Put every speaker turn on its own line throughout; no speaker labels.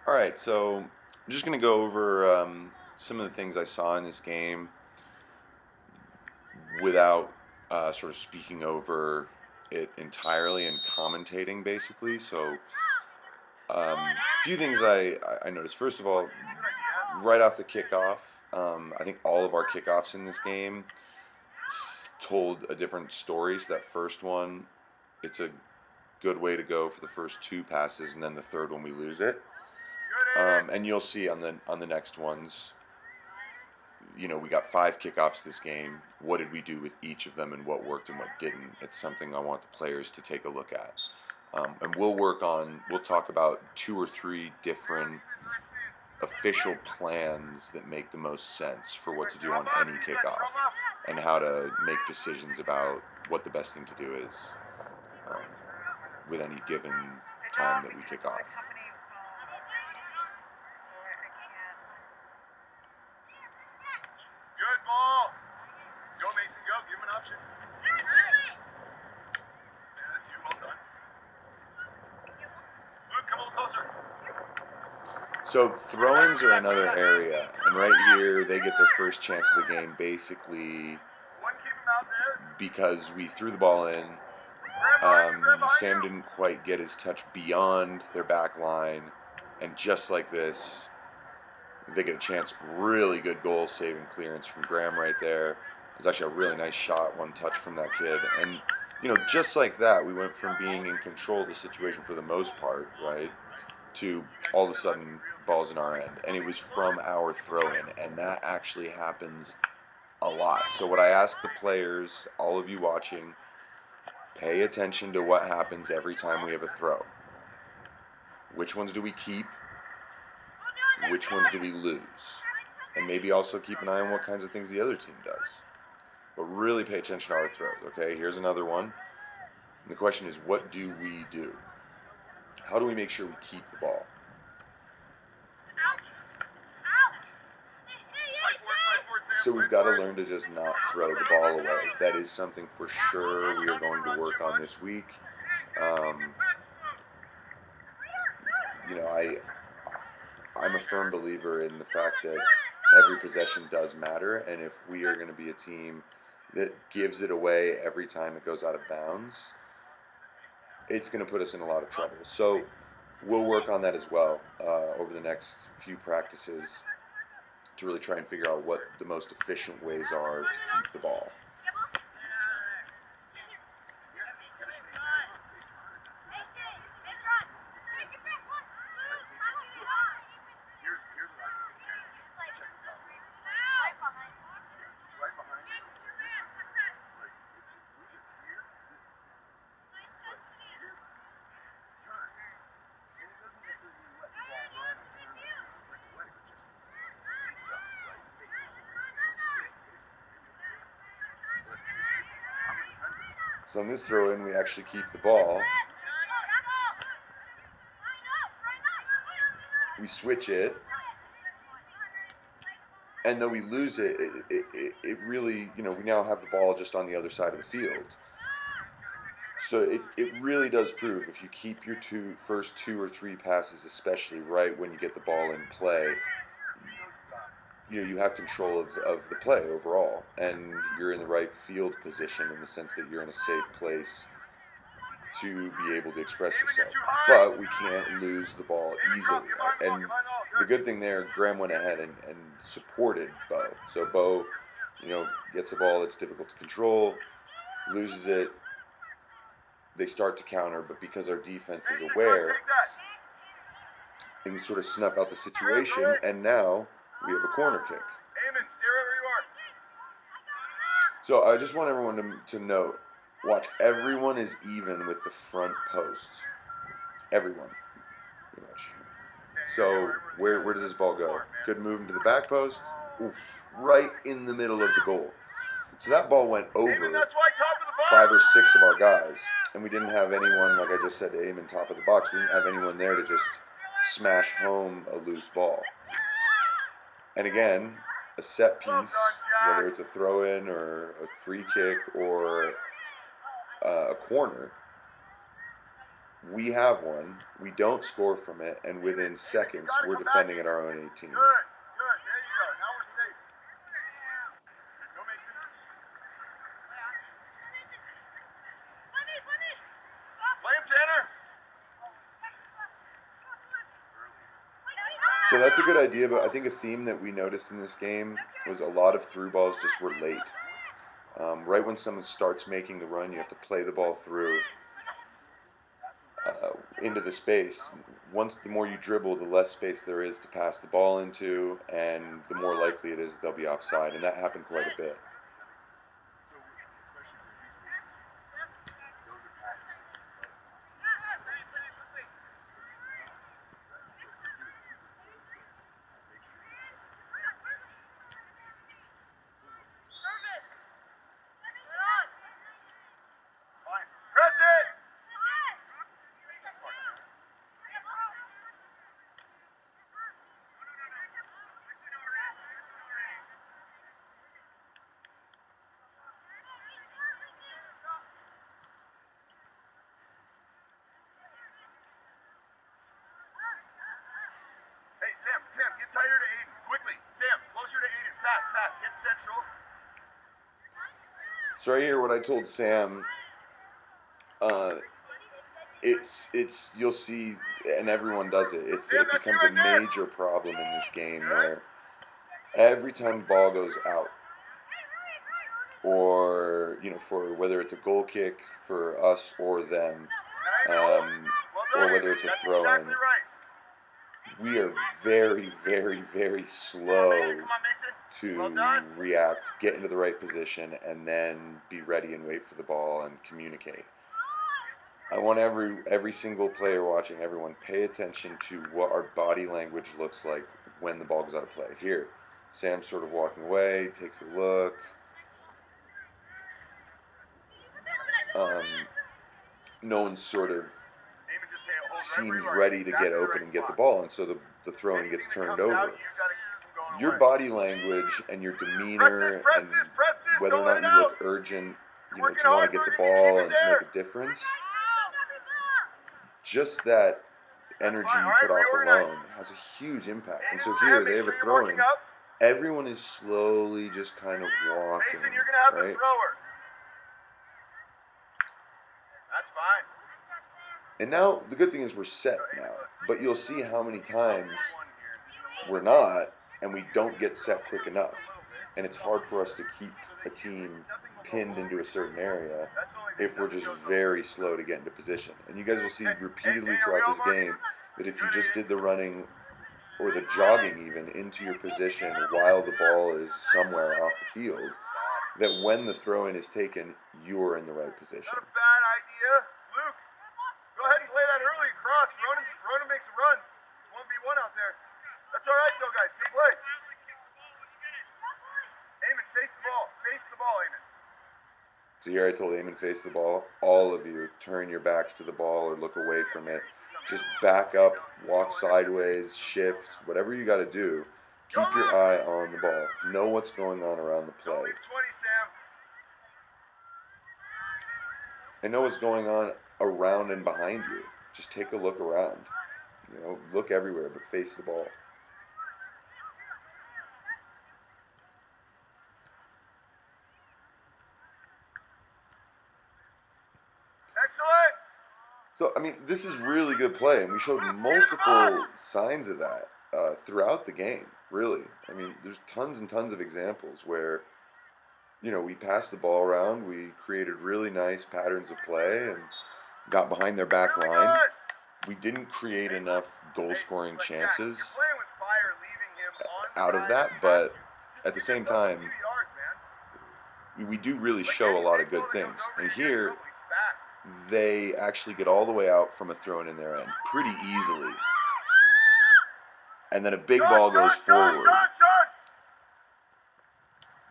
All right, so I'm just going to go over some of the things I saw in this game without sort of speaking over it entirely and commentating, basically. So, a few things I noticed. First of all, right off the kickoff, I think all of our kickoffs in this game told a different story. So that first one, it's a good way to go for the first two passes, and then the third one we lose it. And you'll see on the next ones, we got five kickoffs this game. What did we do with each of them, and what worked and what didn't? It's something I want the players to take a look at. And we'll talk about two or three different official plans that make the most sense for what to do on any kickoff, and how to make decisions about what the best thing to do is um, with any given time that we kick off.
Good ball. Go, Mason, go. Give him an option. Yeah, that's you. Well done. Luke, come a little closer.
So throw-ins are another area, and right here they get their first chance of the game, basically
Keep him out there.
because we threw the ball in. Sam didn't quite get his touch beyond their back line, and just like this, they get a chance. Really good goal saving clearance from Graham right there. It was actually a really nice shot, one touch from that kid. And, just like that, we went from being in control of the situation for the most part, right, to all of a sudden balls in our end. And it was from our throw-in, and that actually happens a lot. So what I ask the players, all of you watching, pay attention to what happens every time we have a throw. Which ones do we keep? Which ones do we lose? And maybe also keep an eye on what kinds of things the other team does. But really pay attention to our throws, okay? Here's another one. And the question is, what do we do? How do we make sure we keep the ball? So we've got to learn to just not throw the ball away. That is something for sure we are going to work on this week. I'm a firm believer in the fact that every possession does matter, and if we are going to be a team that gives it away every time it goes out of bounds, it's going to put us in a lot of trouble. So we'll work on that as well over the next few practices to really try and figure out what the most efficient ways are to keep the ball. So on this throw-in, we actually keep the ball. We switch it, and though we lose it, it really, we now have the ball just on the other side of the field. So it really does prove, if you keep your first two or three passes, especially right when you get the ball in play, you have control of the play overall, and you're in the right field position in the sense that you're in a safe place to be able to express yourself. But we can't lose the ball easily. And the good thing there, Graham went ahead and supported Bo. So Bo, gets a ball that's difficult to control, loses it, they start to counter, but because our defense is aware, they can sort of snuff out the situation, and now we have a corner kick.
Amen, stay wherever you are.
So I just want everyone to note, watch, everyone is even with the front posts. Everyone, pretty much. So where does this ball go? Good move into the back post. Oof, right in the middle of the goal. So that ball went over 5 or 6 of our guys, and we didn't have anyone, like I just said, to aim in top of the box. We didn't have anyone there to just smash home a loose ball. And again, a set piece, whether it's a throw-in or a free kick or a corner, we have one, we don't score from it, and within seconds, we're defending at our own 18.
Good. Good. There you go. Now we're safe. Go, Mason. Play him, Tanner.
So that's a good idea, but I think a theme that we noticed in this game was a lot of through balls just were late. Right when someone starts making the run, you have to play the ball through into the space. Once the more you dribble, the less space there is to pass the ball into, and the more likely it is they'll be offside, and that happened quite a bit.
Press it. Hey, Sam, get tighter to Aiden. Quickly. Sam, closer to Aiden. Fast. Get central.
So right here, what I told Sam, it's you'll see, and everyone does it. It becomes a major problem in this game where every time the ball goes out, or for whether it's a goal kick for us or them, or whether it's a throw in, we are very, very, very slow to react, get into the right position, and then be ready and wait for the ball and communicate. I want every single player watching, everyone, pay attention to what our body language looks like when the ball goes out of play. Here, Sam's sort of walking away, takes a look. No one sort of seems ready to get open and get the ball, and so the throw-in gets turned over. Your body language and your demeanor and whether or not you look urgent, to want to get the ball and to make a difference, just that energy you put off alone has a huge impact. And so here, they have a throw-in. Everyone is slowly just kind of walking,
Mason, you're going to have
right?
the thrower. That's fine.
And now, the good thing is we're set now. But you'll see how many times we're not, and we don't get set quick enough. And it's hard for us to keep a team pinned into a certain area if we're just very slow to get into position. And you guys will see repeatedly throughout this game that if you just did the running or the jogging even into your position while the ball is somewhere off the field, that when the throw-in is taken, you're in the right position.
Not a bad idea. Luke, go ahead and play that early cross. Ronan makes a run. 1v1 out there. That's all right, though, guys. Good play. Eamon, face the ball. Face the ball, Eamon.
So here I told Eamon, face the ball. All of you, turn your backs to the ball or look away from it. Just back up, walk sideways, shift, whatever you got to do. Keep your eye on the ball. Know what's going on around the play.
Don't leave 20, Sam.
And know what's going on around and behind you. Just take a look around. Look everywhere, but face the ball.
Excellent.
So, this is really good play, and we showed multiple signs of that throughout the game, really. There's tons and tons of examples where, we passed the ball around, we created really nice patterns of play, and got behind their back line. We didn't create enough goal-scoring chances out of that, but at the same time, we do really show a lot of good things. And here, they actually get all the way out from a throw-in in their end pretty easily. And then a big ball goes forward.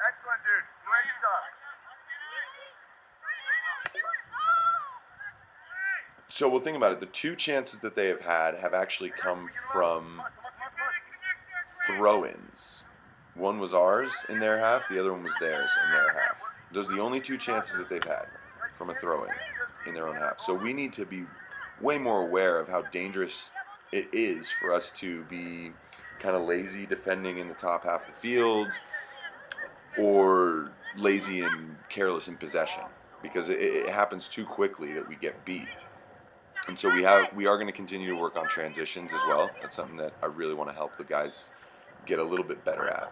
Excellent, dude. Great stuff.
So we'll think about it. The two chances that they have had have actually come from throw-ins. One was ours in their half, the other one was theirs in their half. Those are the only two chances that they've had from a throw-in in their own half. So we need to be way more aware of how dangerous it is for us to be kind of lazy defending in the top half of the field, or lazy and careless in possession, because it happens too quickly that we get beat. And so we are going to continue to work on transitions as well. That's something that I really want to help the guys get a little bit better at.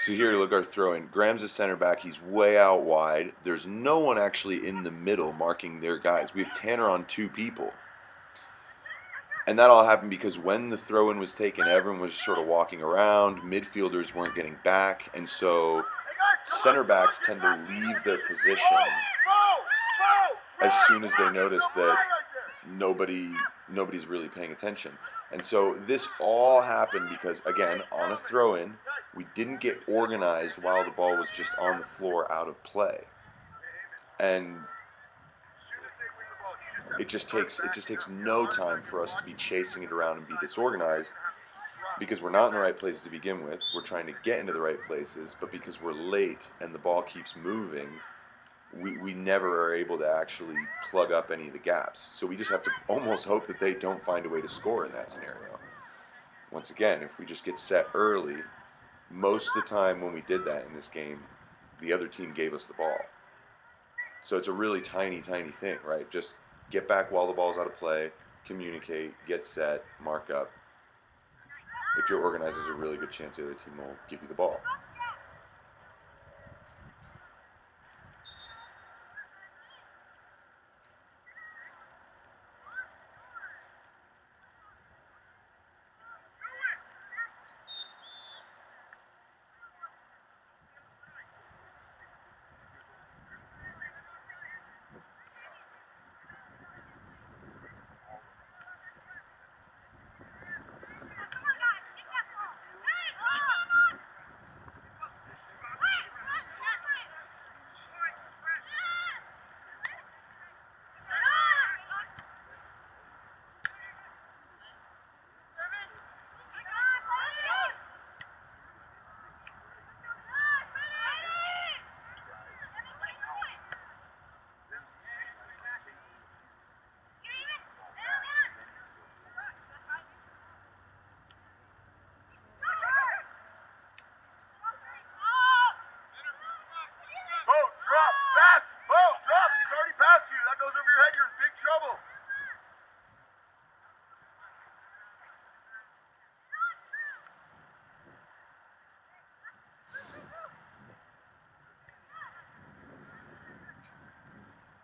So here, look, our throw in. Graham's a center back. He's way out wide. There's no one actually in the middle marking their guys. We have Tanner on 2 people. And that all happened because when the throw in was taken, everyone was sort of walking around. Midfielders weren't getting back. And so center backs tend to leave their position as soon as they notice that nobody's really paying attention. And so this all happened because, again, on a throw-in, we didn't get organized while the ball was just on the floor out of play. And it just takes no time for us to be chasing it around and be disorganized, because we're not in the right places to begin with. We're trying to get into the right places, but because we're late and the ball keeps moving, we never are able to actually plug up any of the gaps. So we just have to almost hope that they don't find a way to score in that scenario. Once again, if we just get set early, most of the time when we did that in this game, the other team gave us the ball. So it's a really tiny thing, right? Just get back while the ball's out of play, communicate, get set, mark up. If you're organized, there's a really good chance the other team will give you the ball.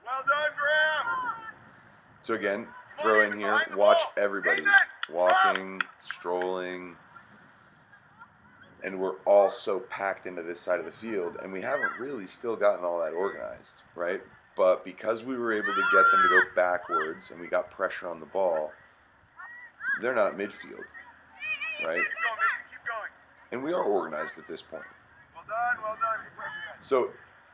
Well done, Graham.
So again, throw in here, watch everybody walking, strolling, and we're all so packed into this side of the field, and we haven't really still gotten all that organized, right? But because we were able to get them to go backwards and we got pressure on the ball, they're not at midfield, right?
Keep going.
And we are organized at this point.
Well done, well done. Good pressure, guys.
So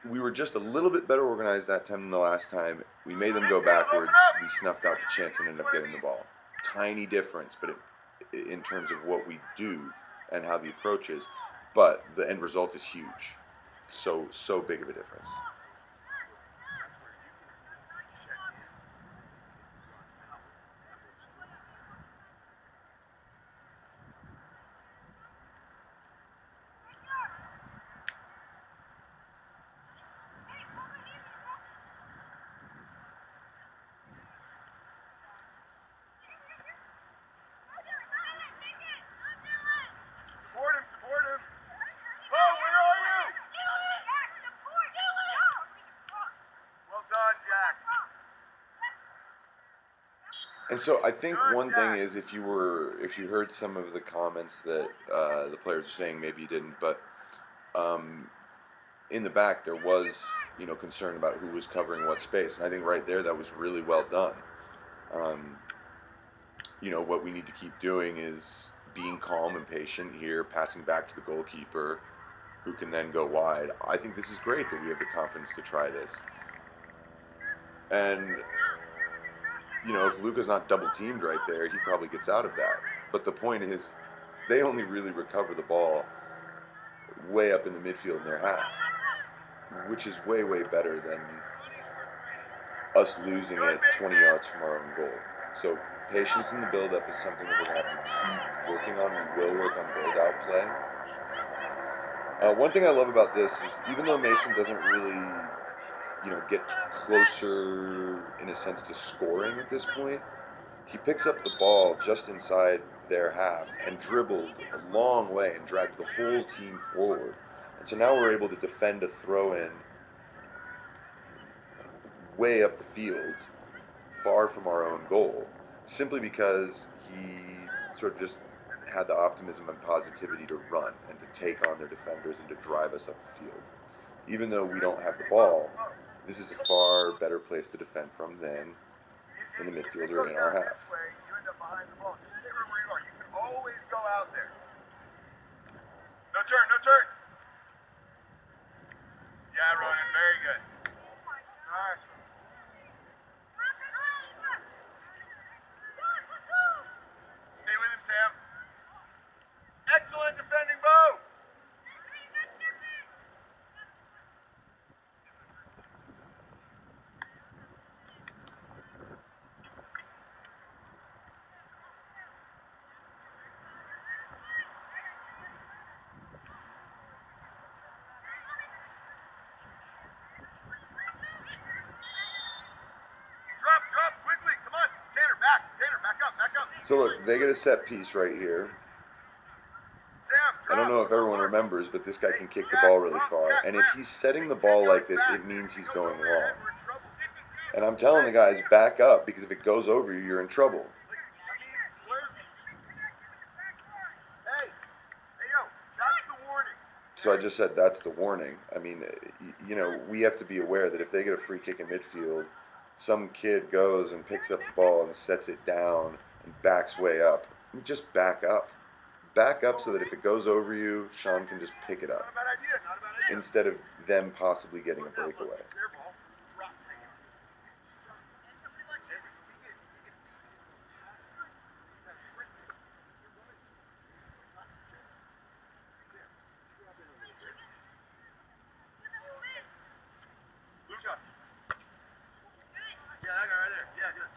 we were just a little bit better organized that time than the last time. We made them go backwards. We snuffed out the chance and ended up getting the ball. Tiny difference, but in terms of what we do and how the approach is, but the end result is huge. So big of a difference.
Support him. Oh, where are you? Well done, Jack.
And so I think one thing is, if you heard some of the comments that the players were saying, maybe you didn't, but in the back there was, concern about who was covering what space, and I think right there that was really well done. What we need to keep doing is being calm and patient here, passing back to the goalkeeper, who can then go wide. I think this is great that we have the confidence to try this. And, you know, if Luka's not double teamed right there, he probably gets out of that. But the point is, they only really recover the ball way up in the midfield in their half, which is way, way better than us losing it 20 yards from our own goal. So patience in the build-up is something that we're going to have to keep working on. We will work on build-out play. One thing I love about this is, even though Mason doesn't really, you know, get closer in a sense to scoring at this point, he picks up the ball just inside their half and dribbled a long way and dragged the whole team forward. And so now we're able to defend a throw-in way up the field, far from our own goal, simply because he sort of just had the optimism and positivity to run and to take on their defenders and to drive us up the field. Even though we don't have the ball, this is a far better place to defend from than in the midfield or in our half.
This way, you end up behind the ball. Just stay right where you are. You can always go out there. No turn, no turn. Yeah, Ronan, very good. Nice. Stay with him, Sam. Excellent defending, Bo. Drop, quickly. Come on. Tanner, back up.
So look, they get a set piece right here.
Sam,
I don't know if everyone remembers, but this guy can kick the ball really far. And if he's setting the ball like this, it means he's going long. And I'm telling the guys, back up, because if it goes over you, you're in trouble.
Hey, yo, that's the warning.
So I just said that's the warning. I mean, you know, we have to be aware that if they get a free kick in midfield, some kid goes and picks up the ball and sets it down and backs way up. Just back up. Back up so that if it goes over you, Sean can just pick it up,
Not a bad idea.
instead of them possibly getting a breakaway.
Their ball. Drop, take it. Luka. Yeah, that guy right there. Yeah, good.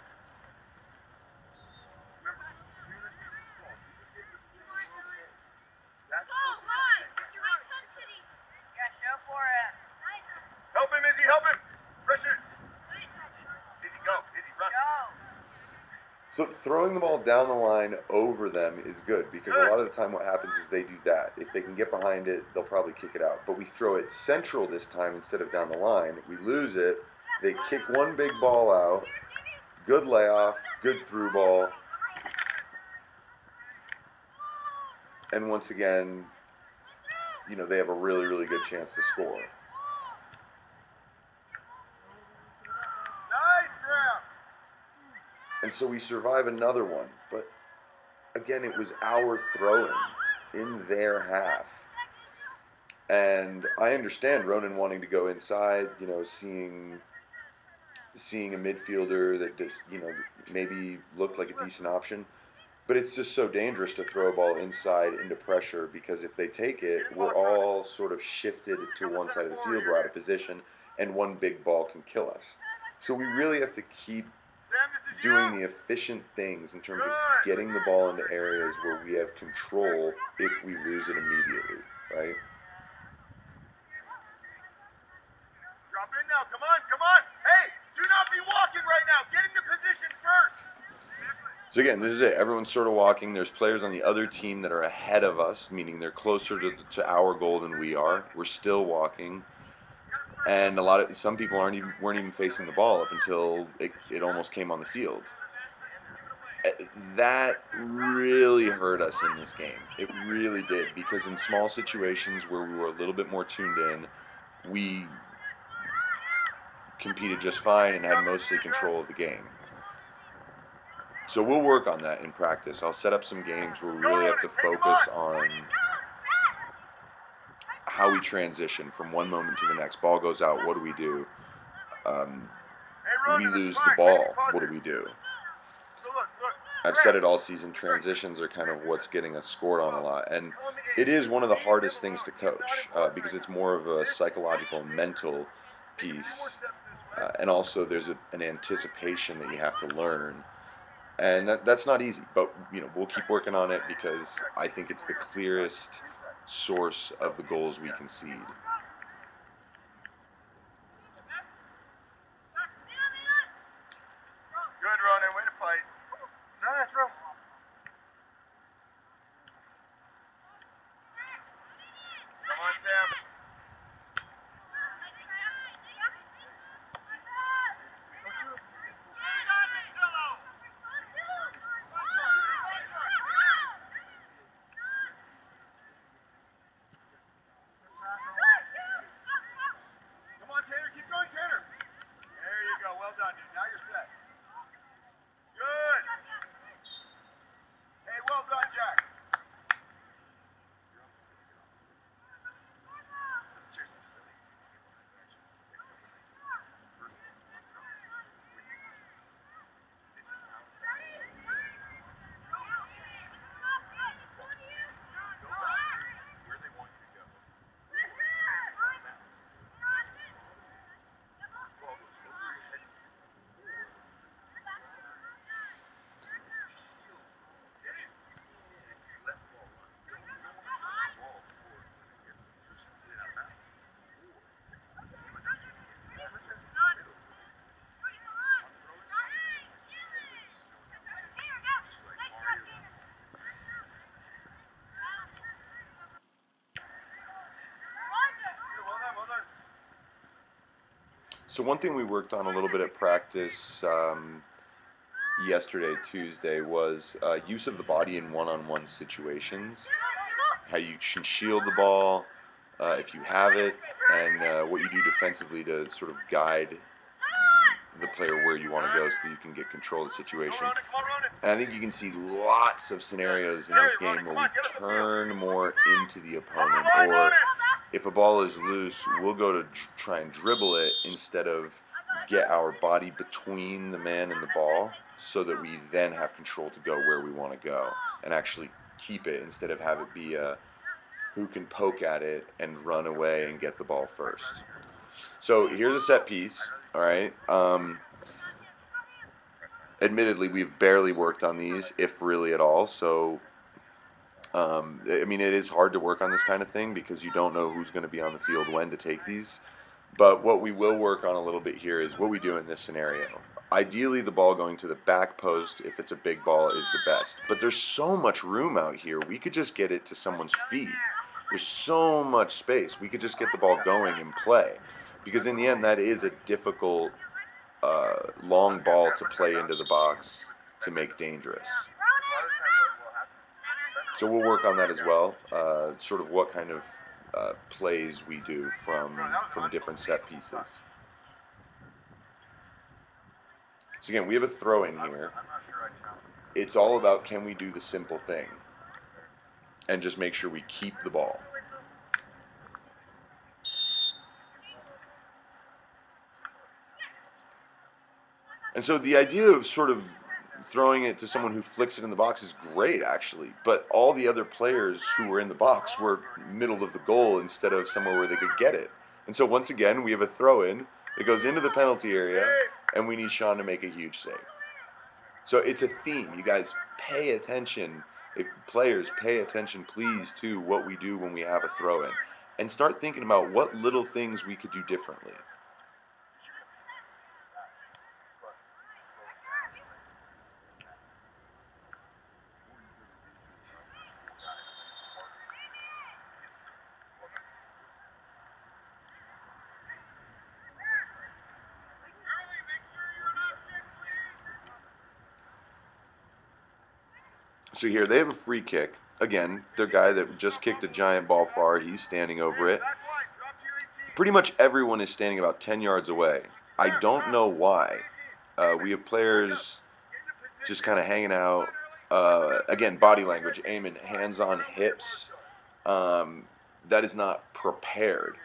Remember, as soon as we reach the ball, you just get your feet over it. That's
Intensity. Yeah, show for it. Nice.
help him, Izzy, help him. Pressure. Izzy, go. Izzy, run.
Go.
So throwing the ball down the line over them is good, because a lot of the time what happens is they do that. If they can get behind it, they'll probably kick it out. But we throw it central this time instead of down the line. We lose it. They kick one big ball out. Good layoff. Good through ball. And once again, you know, they have a really, really good chance to score.
Nice ground.
And so we survive another one. But again, it was our throwing in their half. And I understand Ronan wanting to go inside, you know, seeing a midfielder that just, you know, maybe looked like a decent option. But it's just so dangerous to throw a ball inside into pressure, because if they take it, we're all sort of shifted to one side of the field, we're out of position, and one big ball can kill us. So we really have to keep
Sam, this is
doing
you.
the efficient things in terms of getting the ball into areas where we have control if we lose it immediately, right?
Drop in now. Come on. Hey, do not be walking right now. Get into position first.
So again, this is it. Everyone's sort of walking. There's players on the other team that are ahead of us, meaning they're closer to our goal than we are. We're still walking, and some people weren't even facing the ball up until it almost came on the field. That really hurt us in this game. It really did, because in small situations where we were a little bit more tuned in, we competed just fine and had mostly control of the game. So we'll work on that in practice. I'll set up some games where we really have to focus on how we transition from one moment to the next. Ball goes out, what do we do? We lose the ball, what do we do?
So look.
I've said it all season, transitions are kind of what's getting us scored on a lot. And it is one of the hardest things to coach because it's more of a psychological and mental piece. And also there's an anticipation that you have to learn. And that's not easy, but we'll keep working on it because I think it's the clearest source of the goals we concede.
Good, Ronan. Way to fight. Nice, bro. Come on, Sam. Come on, Tanner. Keep going, Tanner. There you go. Well done, dude. Now you're set. Good. Hey, well done, Jack. Seriously. Where they want you to go. Ball goes over your head. Let the ball run. Don't touch the ball before it gets loose and get it out of bounds. Just like Mario. Well done.
So one thing we worked on a little bit at practice yesterday, Tuesday, was use of the body in one-on-one situations. How you can shield the ball if you have it, and what you do defensively to sort of guide the player where you want to go so that you can get control of the situation.
Come on, Ronan.
And I think you can see lots of scenarios in this game where we turn more into the opponent, or if a ball is loose, we'll go to try and dribble it instead of get our body between the man and the ball so that we then have control to go where we want to go and actually keep it instead of have it be a who can poke at it and run away and get the ball first. So here's a set piece, all right? Admittedly, we've barely worked on these, if really at all, so I mean, it is hard to work on this kind of thing because you don't know who's going to be on the field when to take these. But what we will work on a little bit here is what we do in this scenario. Ideally, the ball going to the back post, if it's a big ball, is the best. But there's so much room out here. We could just get it to someone's feet. There's so much space. We could just get the ball going and play. Because in the end, that is a difficult long ball to play into the box to make dangerous. So we'll work on that as well, sort of what kind of plays we do from different set pieces. So again, we have a throw in here. It's all about can we do the simple thing and just make sure we keep the ball. And so the idea of sort of throwing it to someone who flicks it in the box is great, actually. But all the other players who were in the box were middle of the goal instead of somewhere where they could get it. And so once again, we have a throw-in that goes into the penalty area, and we need Sean to make a huge save. So it's a theme. You guys pay attention. Players, pay attention, please, to what we do when we have a throw-in. And start thinking about what little things we could do differently. So here, they have a free kick. Again, their guy that just kicked a giant ball far, he's standing over it. Pretty much everyone is standing about 10 yards away. I don't know why. We have players just kind of hanging out. Again, body language, aiming, hands on hips. That is not prepared.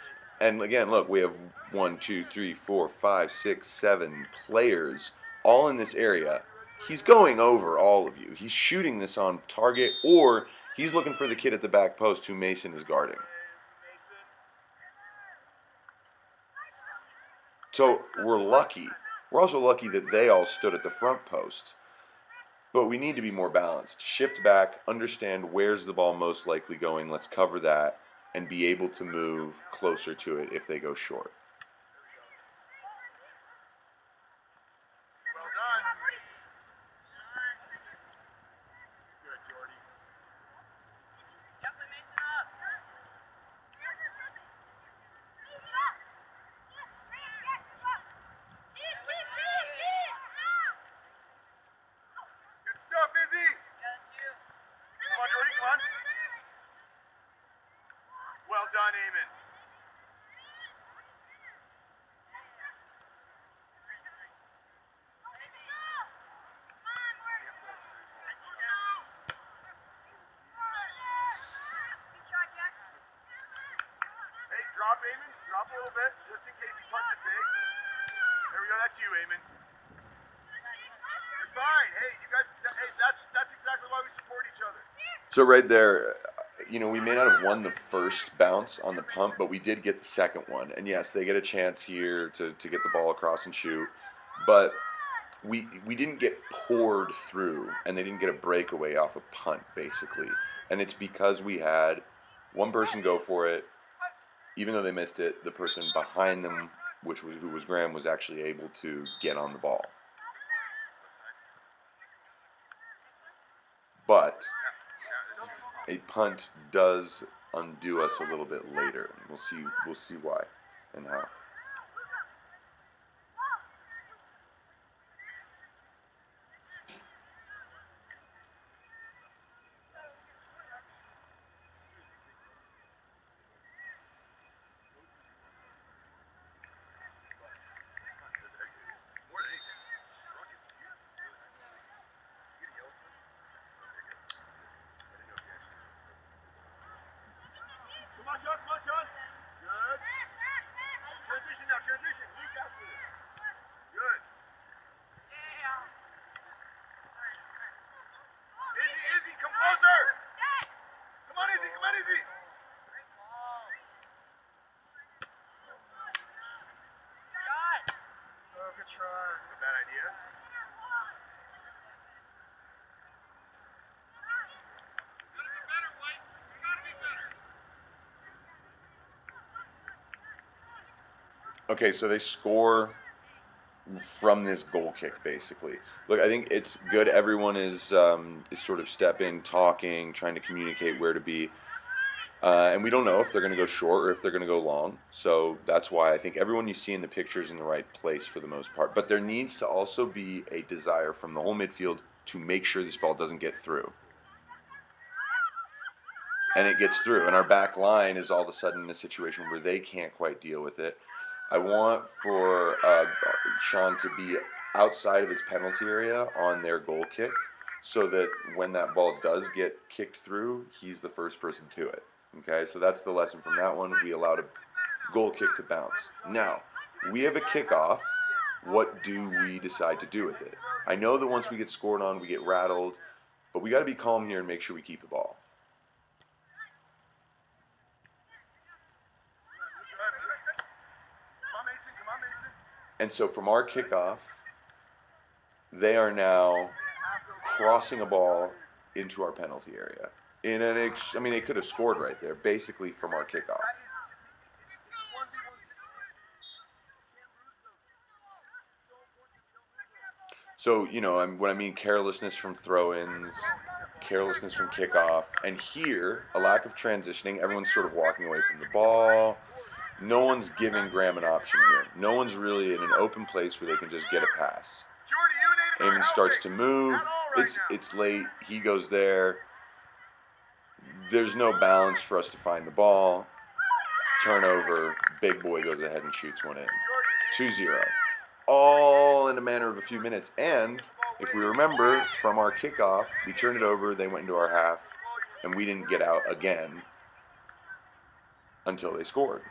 And again, look, we have 1, 2, 3, 4, 5, 6, 7 players all in this area. He's going over all of you. He's shooting this on target, or he's looking for the kid at the back post who Mason is guarding. So we're lucky. We're also lucky that they all stood at the front post. But we need to be more balanced. Shift back, understand where's the ball most likely going. Let's cover that and be able to move closer to it if they go short.
Well done. Good, Jordy.
Definitely Mason up.
Good stuff, Izzy. Come on, Jordy, come on. Well done, Eamon. Hey, drop, Eamon. Drop a little bit, just in case he punts it big. There we go. That's you, Eamon. You're fine. Hey, you guys. Hey, that's exactly why we support each other.
So right there, we may not have won the first bounce on the pump, but we did get the second one. And yes, they get a chance here to get the ball across and shoot. But we didn't get poured through, and they didn't get a breakaway off a punt, basically. And it's because we had one person go for it. Even though they missed it, the person behind them, who was Graham, was actually able to get on the ball. But a punt does undo us a little bit later. We'll see why and how.
Come on, John. Come on, John. Good. Transition now. Transition. Lead faster. Good. Izzy, come closer. Come on, Izzy. Come on, Izzy. Oh, good try. A bad idea. Gotta be better, White. You gotta be better.
Okay, so they score from this goal kick, basically. Look, I think it's good. Everyone is sort of stepping, talking, trying to communicate where to be. And we don't know if they're going to go short or if they're going to go long. So that's why I think everyone you see in the picture is in the right place for the most part. But there needs to also be a desire from the whole midfield to make sure this ball doesn't get through. And it gets through. And our back line is all of a sudden in a situation where they can't quite deal with it. I want for Sean to be outside of his penalty area on their goal kick so that when that ball does get kicked through, he's the first person to it. Okay, so that's the lesson from that one. We allowed a goal kick to bounce. Now, we have a kickoff. What do we decide to do with it? I know that once we get scored on, we get rattled, but we got to be calm here and make sure we keep the ball. And so from our kickoff, they are now crossing a ball into our penalty area. They could have scored right there, basically from our kickoff. So, what I mean, carelessness from throw-ins, carelessness from kickoff, and here, a lack of transitioning. Everyone's sort of walking away from the ball. No one's giving Graham an option here. No one's really in an open place where they can just get a pass. Eamon starts to move. It's late. He goes there. There's no balance for us to find the ball. Turnover. Big boy goes ahead and shoots one in. 2-0. All in a matter of a few minutes. And If we remember from our kickoff, we turned it over, they went into our half, and we didn't get out again until they scored.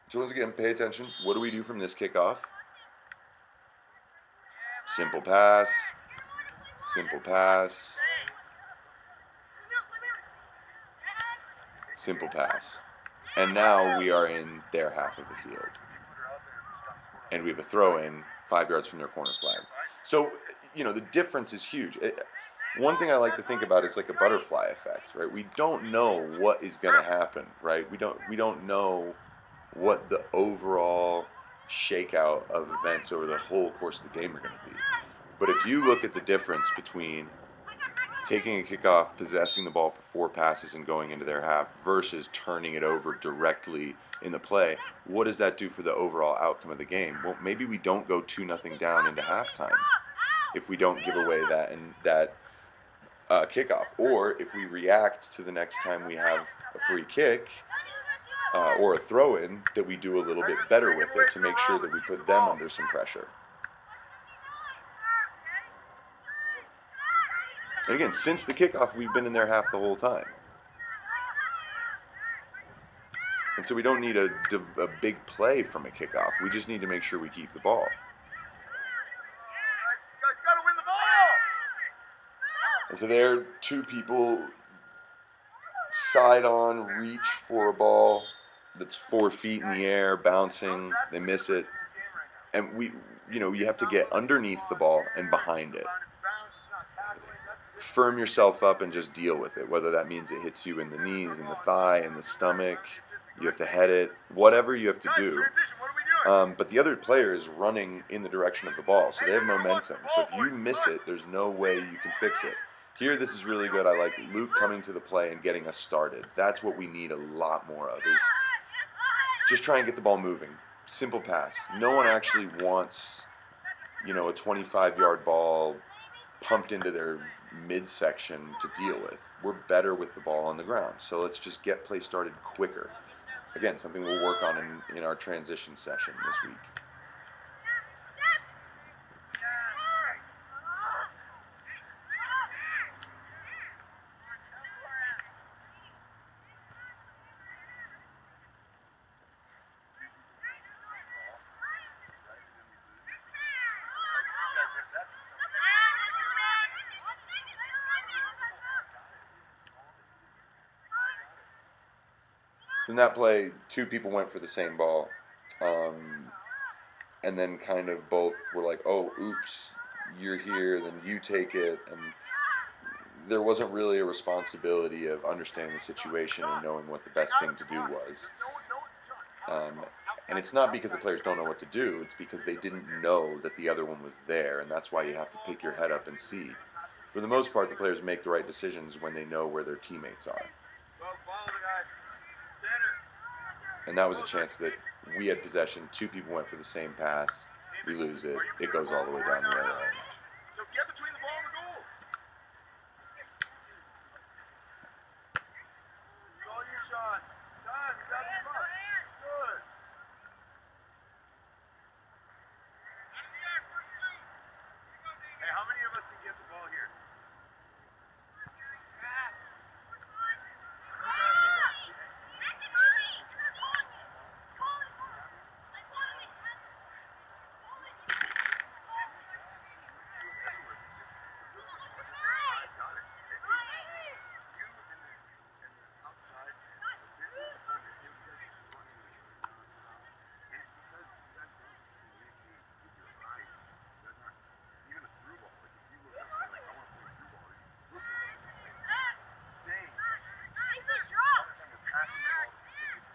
So once again, pay attention. What do we do from this kickoff? Simple pass, simple pass, simple pass. And now we are in their half of the field. And we have a throw in 5 yards from their corner flag. So, the difference is huge. One thing I like to think about is like a butterfly effect, right? We don't know what is going to happen, right? We don't know what the overall shakeout of events over the whole course of the game are going to be. But if you look at the difference between taking a kickoff, possessing the ball for 4 passes and going into their half versus turning it over directly in the play, what does that do for the overall outcome of the game? Well, maybe we don't go 2-0 down into halftime if we don't give away that kickoff, or if we react to the next time we have a free kick or a throw-in, that we do a little bit better with it to make sure that we put them under some pressure. And again, since the kickoff, we've been in their half the whole time. And so we don't need a big play from a kickoff. We just need to make sure we keep the ball.
You guys gotta win the ball!
And so there, 2 people side on, reach for a ball that's 4 feet in the air, bouncing. They miss it. And you have to get underneath the ball and behind it. Firm yourself up and just deal with it, whether that means it hits you in the knees, in the thigh, in the stomach. You have to head it, whatever you have to do. But the other player is running in the direction of the ball, so they have momentum. So if you miss it, there's no way you can fix it. Here, this is really good. I like Luke coming to the play and getting us started. That's what we need a lot more of, is just try and get the ball moving. Simple pass. No one actually wants, a 25-yard ball pumped into their midsection to deal with. We're better with the ball on the ground. So let's just get play started quicker. Again, something we'll work on in our transition session this week. In that play, 2 people went for the same ball, and then kind of both were like, oh, oops, you're here, then you take it, and there wasn't really a responsibility of understanding the situation and knowing what the best thing to do was. And it's not because the players don't know what to do, it's because they didn't know that the other one was there, and that's why you have to pick your head up and see. For the most part, the players make the right decisions when they know where their teammates are. And that was a chance that we had possession. 2 people went for the same pass. We lose it. It goes all the way down the other end.
So get between the ball and the goal. It's all you, Sean. Done. You got the puck. Good. Hey, how many of us can get the ball here?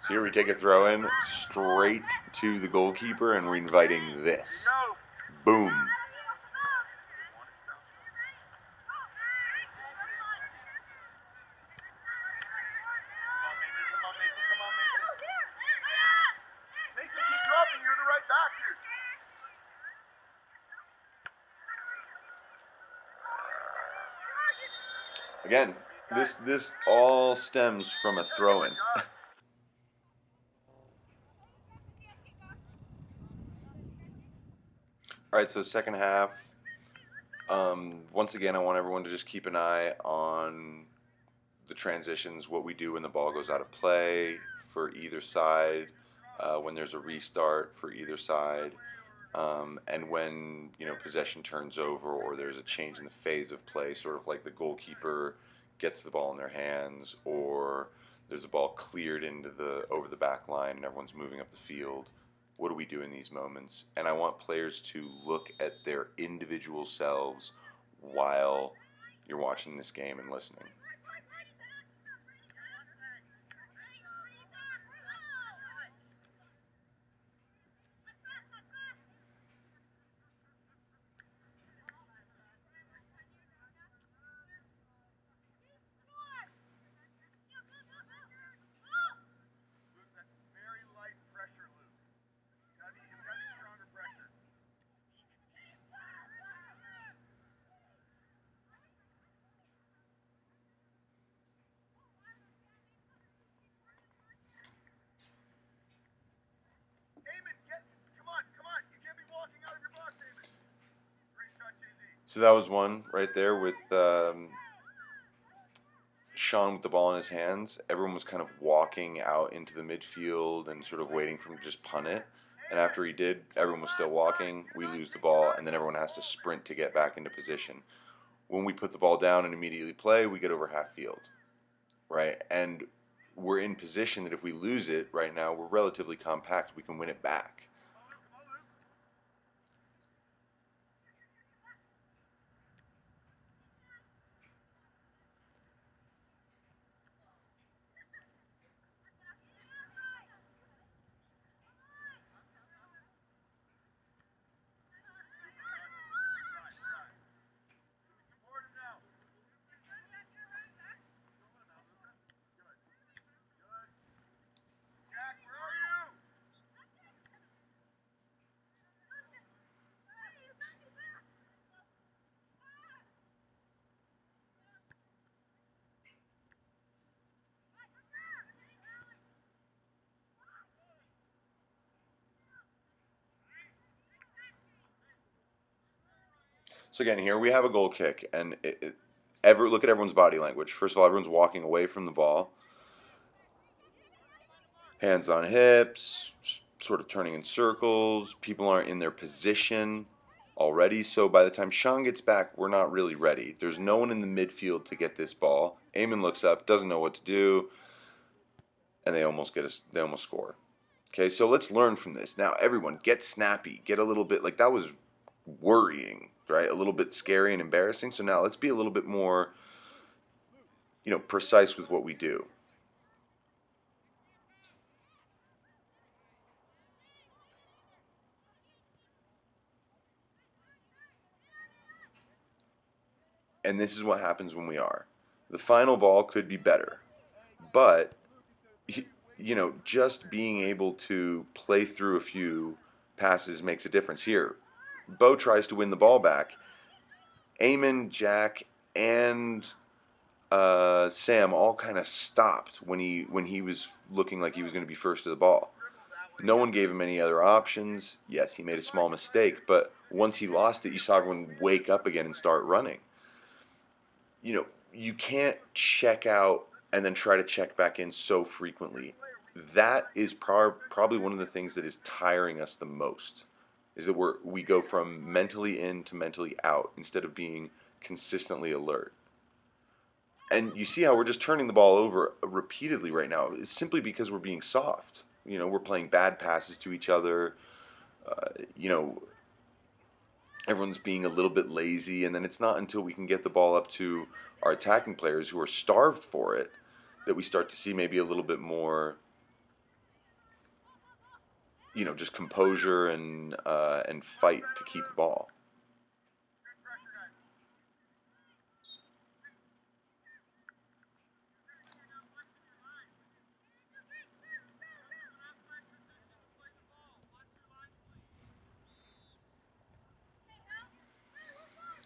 So here we take a throw in straight to the goalkeeper, and we're inviting this. Boom.
Mason, keep dropping. You're the right back, dude.
Again, this all stems from a throw-in. right, so second half. Once again, I want everyone to just keep an eye on the transitions, what we do when the ball goes out of play for either side, when there's a restart for either side, and when possession turns over or there's a change in the phase of play, sort of like the goalkeeper gets the ball in their hands, or there's a ball cleared into the over the back line and everyone's moving up the field. What do we do in these moments? And I want players to look at their individual selves while you're watching this game and listening.
Luke, that's very light pressure, Luke. You gotta be stronger pressure. Eamon, come on. You can't be walking out of your box, Eamon. Great shot, JZ.
So that was one right there with Sean with the ball in his hands. Everyone was kind of walking out into the midfield and sort of waiting for him to just punt it. And after he did, everyone was still walking. We lose the ball, and then everyone has to sprint to get back into position. When we put the ball down and immediately play, we get over half field, right? And we're in position that if we lose it right now, we're relatively compact. We can win it back. So again, here we have a goal kick, and look at everyone's body language. First of all, everyone's walking away from the ball, hands on hips, sort of turning in circles. People aren't in their position already, so by the time Sean gets back, we're not really ready. There's no one in the midfield to get this ball. Eamon looks up, doesn't know what to do, and they almost score. Okay, so let's learn from this. Now, everyone, get snappy. Get a little bit, like that was worrying, right? A little bit scary and embarrassing. So now let's be a little bit more, precise with what we do. And this is what happens when we are. The final ball could be better, but just being able to play through a few passes makes a difference. Here, Bo tries to win the ball back. Eamon, Jack, and Sam all kind of stopped when he was looking like he was going to be first to the ball. No one gave him any other options. Yes, he made a small mistake, but once he lost it, you saw everyone wake up again and start running. You can't check out and then try to check back in so frequently. That is probably one of the things that is tiring us the most, is that we go from mentally in to mentally out instead of being consistently alert. And you see how we're just turning the ball over repeatedly right now. It's simply because we're being soft. We're playing bad passes to each other. Everyone's being a little bit lazy, and then it's not until we can get the ball up to our attacking players who are starved for it that we start to see maybe a little bit more, just composure and fight to keep the ball.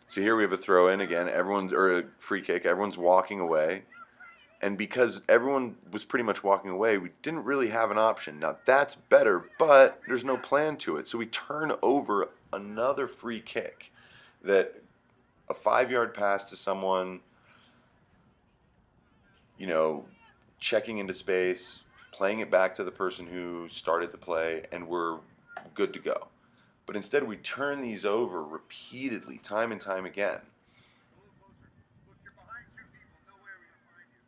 So here we have a throw in again. Or a free kick. Everyone's walking away, And because everyone was pretty much walking away, we didn't really have an option. Now that's better, but there's no plan to it. So we turn over another free kick, that a 5-yard pass to someone, you know, checking into space, playing it back to the person who started the play, and we're good to go. But instead, we turn these over repeatedly, time and time again.
A little closer. Look, you're behind two people. No way we're gonna find you.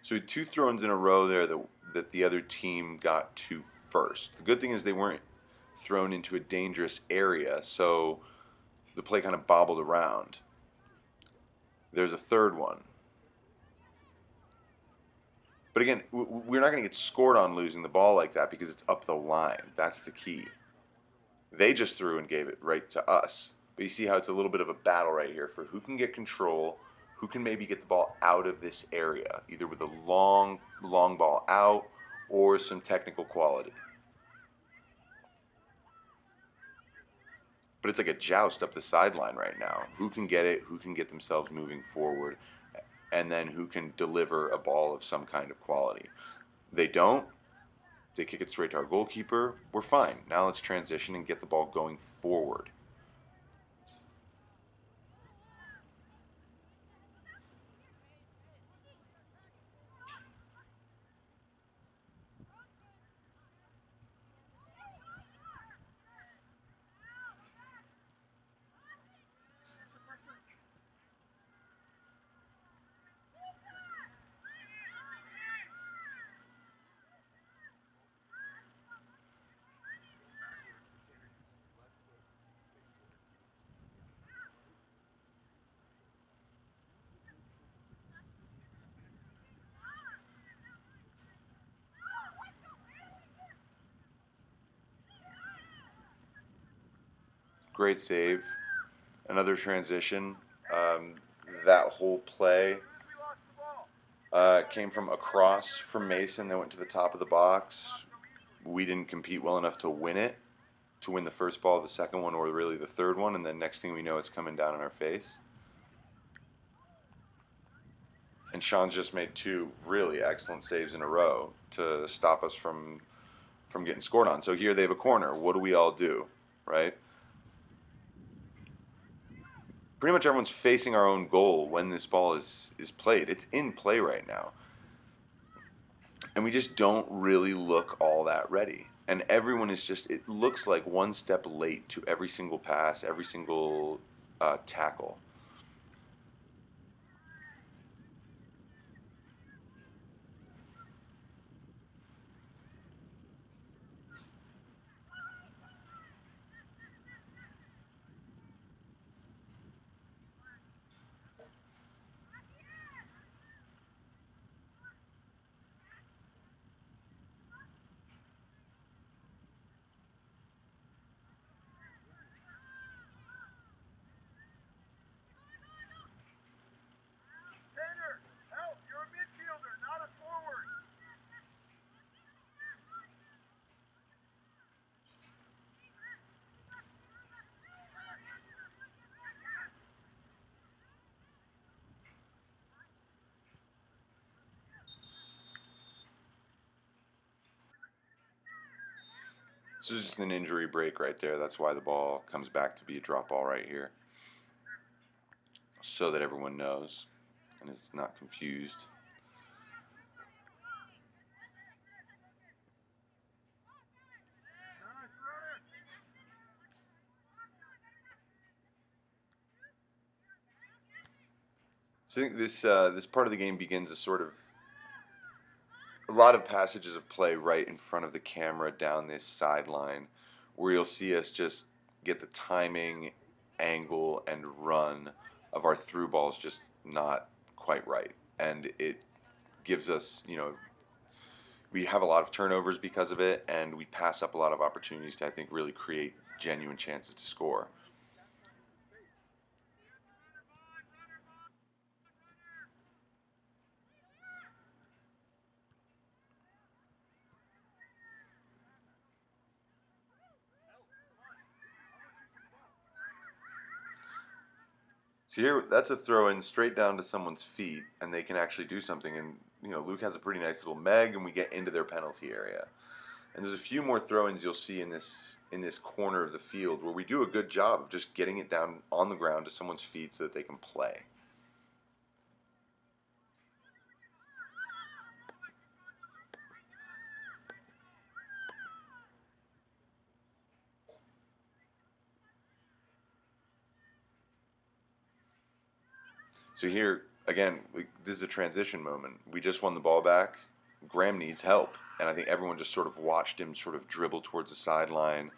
So we had 2 throw-ins in a row there that the other team got to first. The good thing is they weren't thrown into a dangerous area, so the play kind of bobbled around. There's a third one. But again, we're not going to get scored on losing the ball like that because it's up the line. That's the key. They just threw and gave it right to us. But you see how it's a little bit of a battle right here for who can get control, who can maybe get the ball out of this area, either with a long ball out or some technical quality. But it's like a joust up the sideline right now. Who can get it, who can get themselves moving forward, and then who can deliver a ball of some kind of quality. They don't. They kick it straight to our goalkeeper. We're fine. Now let's transition and get the ball going forward. Great save. Another transition. That whole play
As soon as we lost the ball.
came from across from Mason that went to the top of the box. We didn't compete well enough to win it, to win the first ball, the second one, or really the third one, and then next thing we know, it's coming down in our face. And Sean's just made 2 really excellent saves in a row to stop us from getting scored on. So here they have a corner. What do we all do, right? Pretty much everyone's facing our own goal when this ball is played. It's in play right now. And we just don't really look all that ready. And everyone is just, it looks like one step late to every single pass, every single tackle.
Tanner, help! You're a midfielder, not a forward.
This is just an injury break right there. That's why the ball comes back to be a drop ball right here. So that everyone knows and is not confused. So I think this part of the game begins a sort of a lot of passages of play right in front of the camera down this sideline, where you'll see us just get the timing, angle, and run of our through balls just not quite right, and it gives us, we have a lot of turnovers because of it, and we pass up a lot of opportunities to, I think, really create genuine chances to score. So here, that's a throw in straight down to someone's feet, and they can actually do something. And Luke has a pretty nice little meg, and we get into their penalty area. And there's a few more throw-ins you'll see in this corner of the field where we do a good job of just getting it down on the ground to someone's feet so that they can play. So here, again, this is a transition moment. We just won the ball back. Graham needs help. And I think everyone just sort of watched him sort of dribble towards the sideline,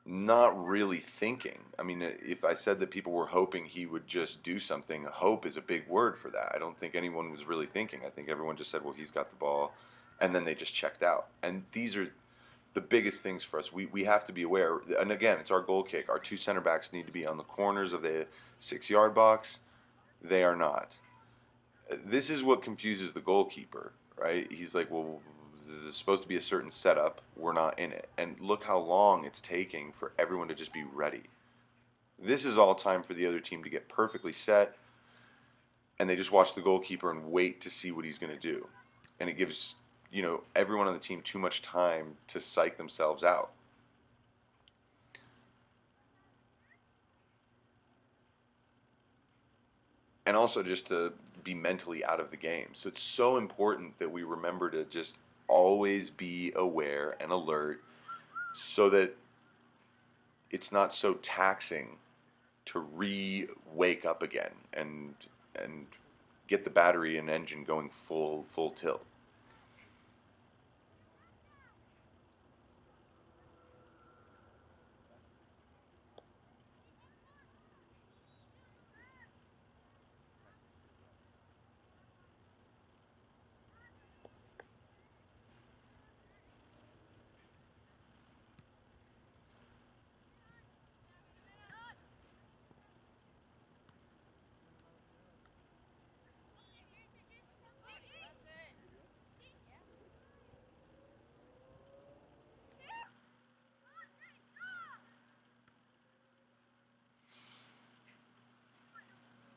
not really thinking. I mean, if I said that people were hoping he would just do something, hope is a big word for that. I don't think anyone was really thinking. I think everyone just said, well, he's got the ball. And then they just checked out. And these are the biggest things for us. We have to be aware. And again, it's our goal kick. Our two center backs need to be on the corners of the 6-yard box. They are not. This is what confuses the goalkeeper, right? He's like, well, there's supposed to be a certain setup. We're not in it. And look how long it's taking for everyone to just be ready. This is all time for the other team to get perfectly set, and they just watch the goalkeeper and wait to see what he's going to do. And it gives, everyone on the team too much time to psych themselves out. And also just to be mentally out of the game. So it's so important that we remember to just always be aware and alert so that it's not so taxing to wake up again and get the battery and engine going full tilt.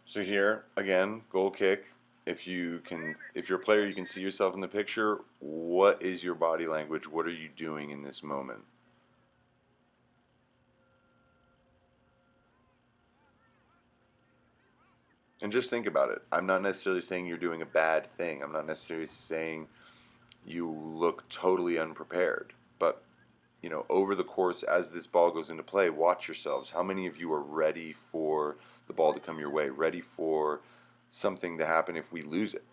So here, again, goal kick. If you're a player, you can see yourself in the picture. What is your body language? What are you doing in this moment? And just think about it. I'm not necessarily saying you're doing a bad thing. I'm not necessarily saying you look totally unprepared. But, over the course, as this ball goes into play, watch yourselves. How many of you are ready for the ball to come your way? Ready for something to happen if we lose it?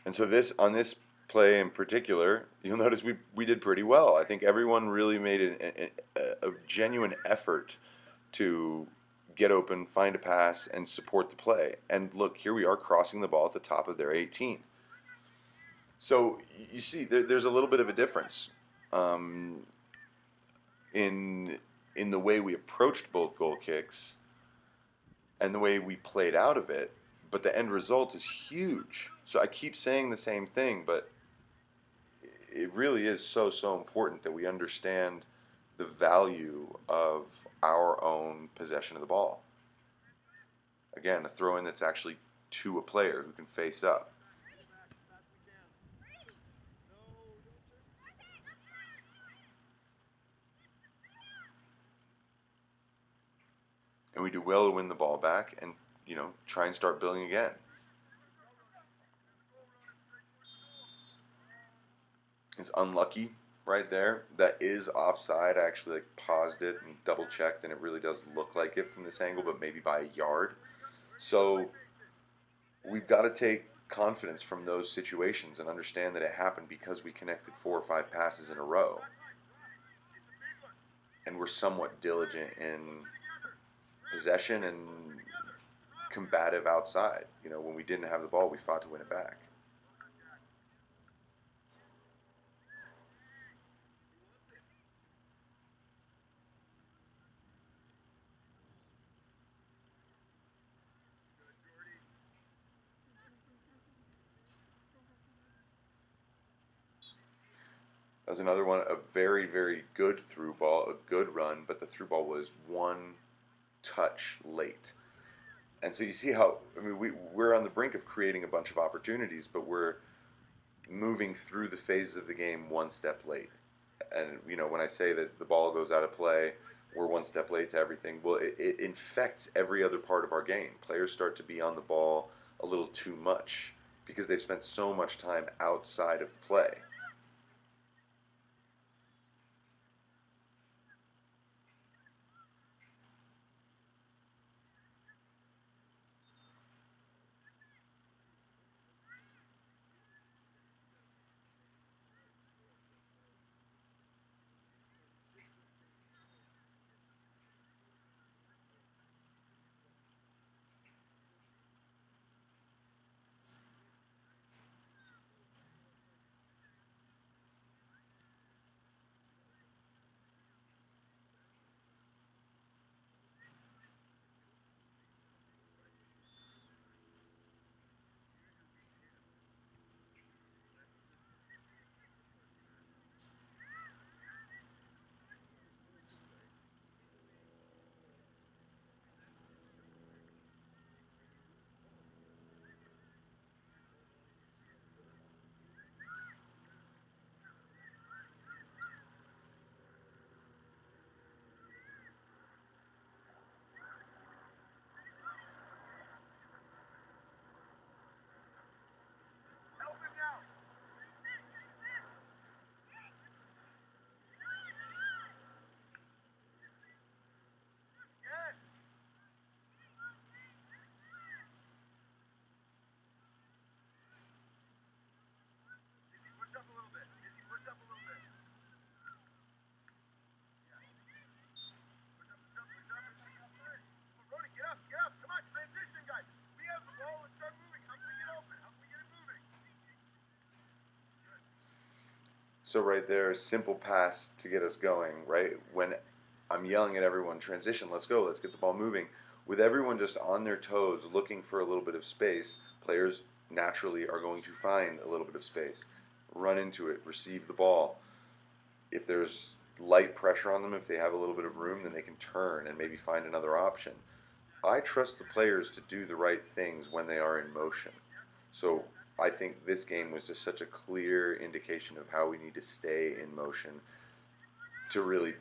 And so on this play in particular, you'll notice we did pretty well. I think everyone really made a genuine effort to get open, find a pass, and support the play. And look, here we are crossing the ball at the top of their 18. So you see, there's a little bit of a difference in the way we approached both goal kicks and the way we played out of it. But the end result is huge. So I keep saying the same thing, but it really is so important that we understand the value of our own possession of the ball. Again, a throw-in that's actually to a player who can face up. And we do well to win the ball back and, try and start building again. It's unlucky right there. That is offside. I actually paused it and double checked, and it really does look like it from this angle, but maybe by a yard. So we've got to take confidence from those situations and understand that it happened because we connected 4 or 5 passes in a row. And we're somewhat diligent in possession and combative outside. You know, when we didn't have the ball, we fought to win it back. That was another one, a very, very good through ball, a good run, but the through ball was one touch late. And so you see how, I mean, we're on the brink of creating a bunch of opportunities, but we're moving through the phases of the game one step late. And, you know, when I say that the ball goes out of play, we're one step late to everything, well, it infects every other part of our game. Players start to be on the ball a little too much because they've spent so much time outside of play.
Help him now. Again. Izzy, push up a little bit. Izzy, push up a little bit. Yeah. Push up, push up, push up. Rody, get up, get up. Come on, transition, guys. We have the ball. Let's start moving. How can we get open? How can we get it moving?
So right there, simple pass to get us going, right? When I'm yelling at everyone, transition, let's go, let's get the ball moving. With everyone just on their toes looking for a little bit of space, players naturally are going to find a little bit of space, run into it, receive the ball. If there's light pressure on them, if they have a little bit of room, then they can turn and maybe find another option. I trust the players to do the right things when they are in motion. So I think this game was just such a clear indication of how we need to stay in motion to really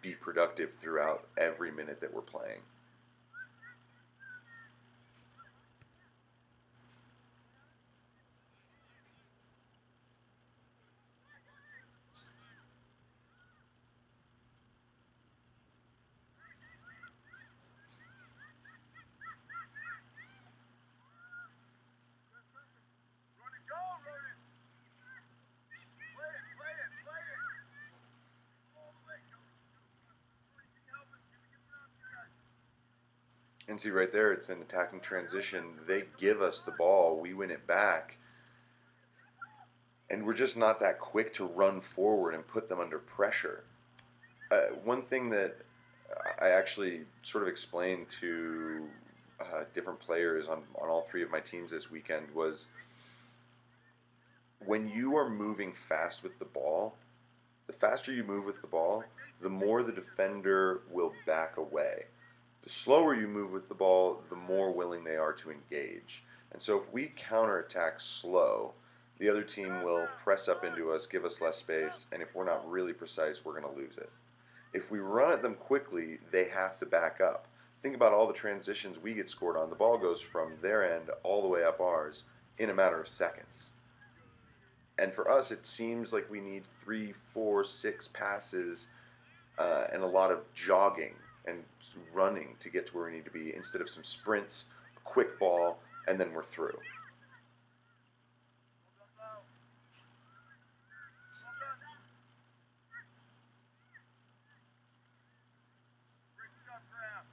be productive throughout every minute that we're playing.
Ronan, go, Ronan. Play it, play it, play it. All the way. Go. Can you help him? Can we get around you guys?
And see right there, it's an attacking transition. They give us the ball, we win it back, and we're just not that quick to run forward and put them under pressure. One thing that I actually sort of explained to different players on all three of my teams this weekend was when you are moving fast with the ball, the faster you move with the ball, the more the defender will back away. The slower you move with the ball, the more willing they are to engage. And so if we counterattack slow, the other team will press up into us, give us less space, and if we're not really precise, we're going to lose it. If we run at them quickly, they have to back up. Think about all the transitions we get scored on. The ball goes from their end all the way up ours in a matter of seconds. And for us, it seems like we need 3, 4, 6 passes and a lot of jogging and running to get to where we need to be instead of some sprints, a quick ball, and then we're through.
Great stuff, Graham.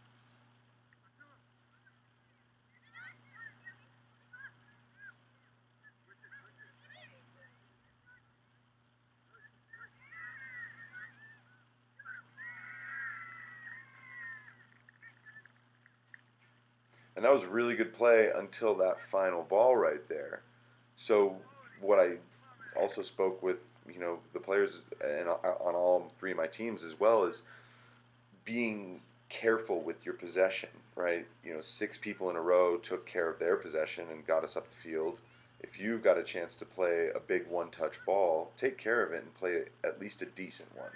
And that was a really good play until that final ball right there. So what I also spoke with, the players and on all three of my teams as well is being careful with your possession, right? Six people in a row took care of their possession and got us up the field. If you've got a chance to play a big one-touch ball, take care of it and play at least a decent one.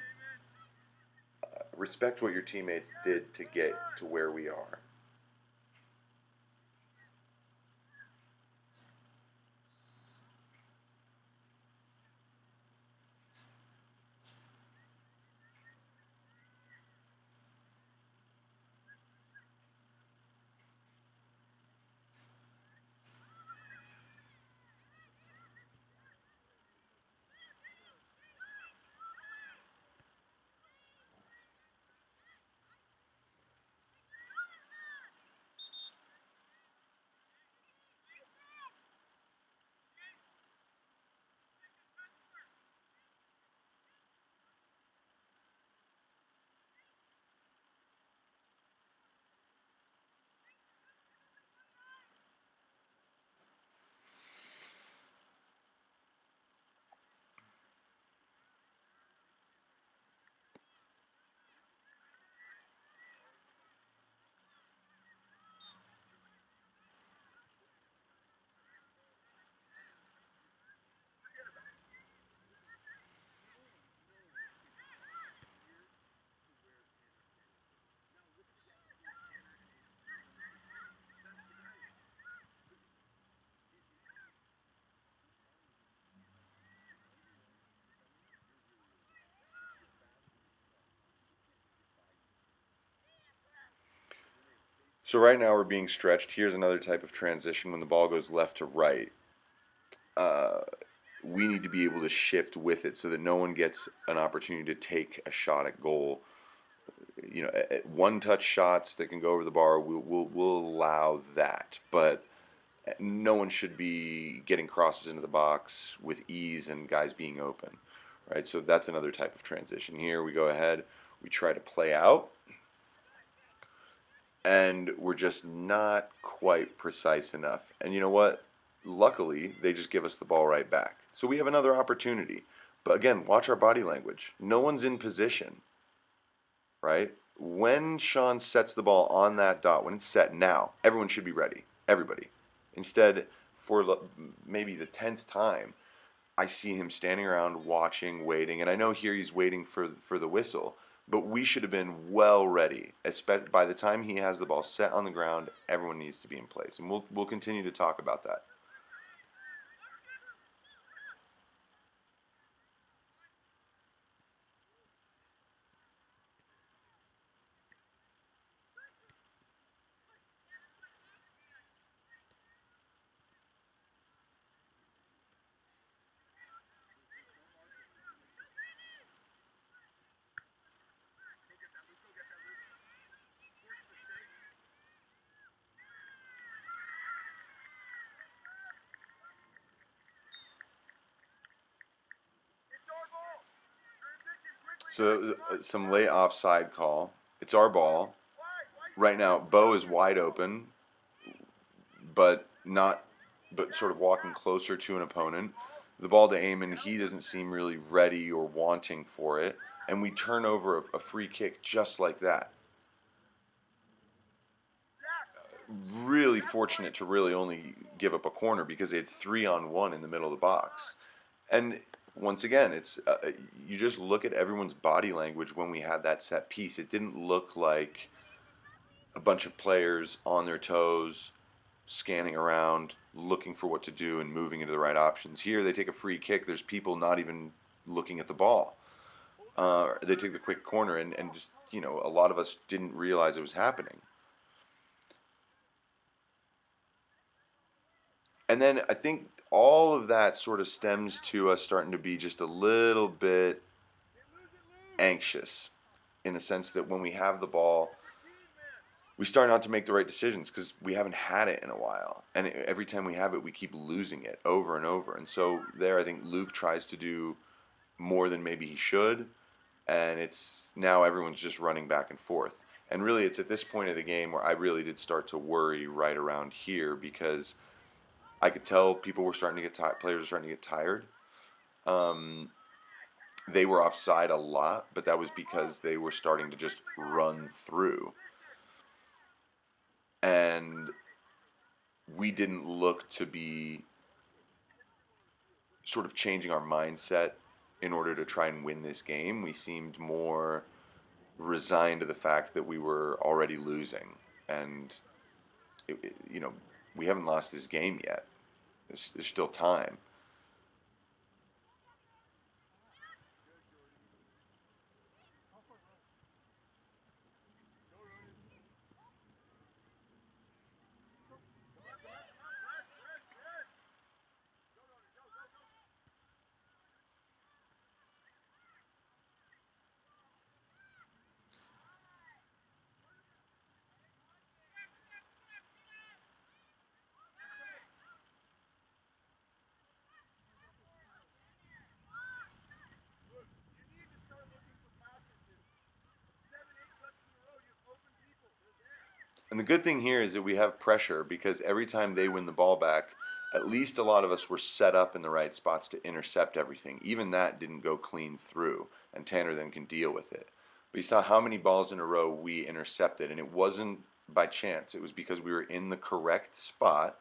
Respect what your teammates did to get to where we are. So right now we're being stretched. Here's another type of transition when the ball goes left to right. Uh, we need to be able to shift with it so that no one gets an opportunity to take a shot at goal. One-touch shots that can go over the bar, we'll allow that, but no one should be getting crosses into the box with ease and guys being open, right? So that's another type of transition. Here we go ahead, we try to play out, and we're just not quite precise enough. And you know what? Luckily, they just give us the ball right back. So we have another opportunity. But again, watch our body language. No one's in position, right? When Sean sets the ball on that dot, when it's set now, everyone should be ready. Everybody. Instead, for maybe the 10th time, I see him standing around watching, waiting, and I know here he's waiting for the whistle, but we should have been well ready. By the time he has the ball set on the ground, everyone needs to be in place, and we'll continue to talk about that.
Go get that loop. Go get that loop. Force mistake. It's our ball. Transition quickly.
So some late offside call. It's our ball. Right now, Bo is wide open, but sort of walking closer to an opponent. The ball to Eamon, he doesn't seem really ready or wanting for it, and we turn over a free kick just like that. Really fortunate to really only give up a corner because they had 3-on-1 in the middle of the box. And once again, it's you just look at everyone's body language when we had that set piece. It didn't look like a bunch of players on their toes, scanning around, looking for what to do and moving into the right options. Here, they take a free kick. There's people not even looking at the ball. They take the quick corner, and just, a lot of us didn't realize it was happening. And then I think all of that sort of stems to us starting to be just a little bit anxious, in the sense that when we have the ball, we start not to make the right decisions because we haven't had it in a while. And every time we have it, we keep losing it over and over. And so there, I think Luke tries to do more than maybe he should. And it's now everyone's just running back and forth. And really, it's at this point of the game where I really did start to worry right around here, because I could tell people were starting to get tired. Players were starting to get tired. Um, they were offside a lot, but that was because they were starting to just run through. And we didn't look to be sort of changing our mindset in order to try and win this game. We seemed more resigned to the fact that we were already losing. And, you know, we haven't lost this game yet. There's still time.
Look, you need to start looking for passes. 7, 8 touches in a row, you have open people. They're there.
And the good thing here is that we have pressure, because every time they win the ball back, at least a lot of us were set up in the right spots to intercept everything. Even that didn't go clean through, and Tanner then can deal with it. But you saw how many balls in a row we intercepted, and it wasn't by chance. It was because we were in the correct spot,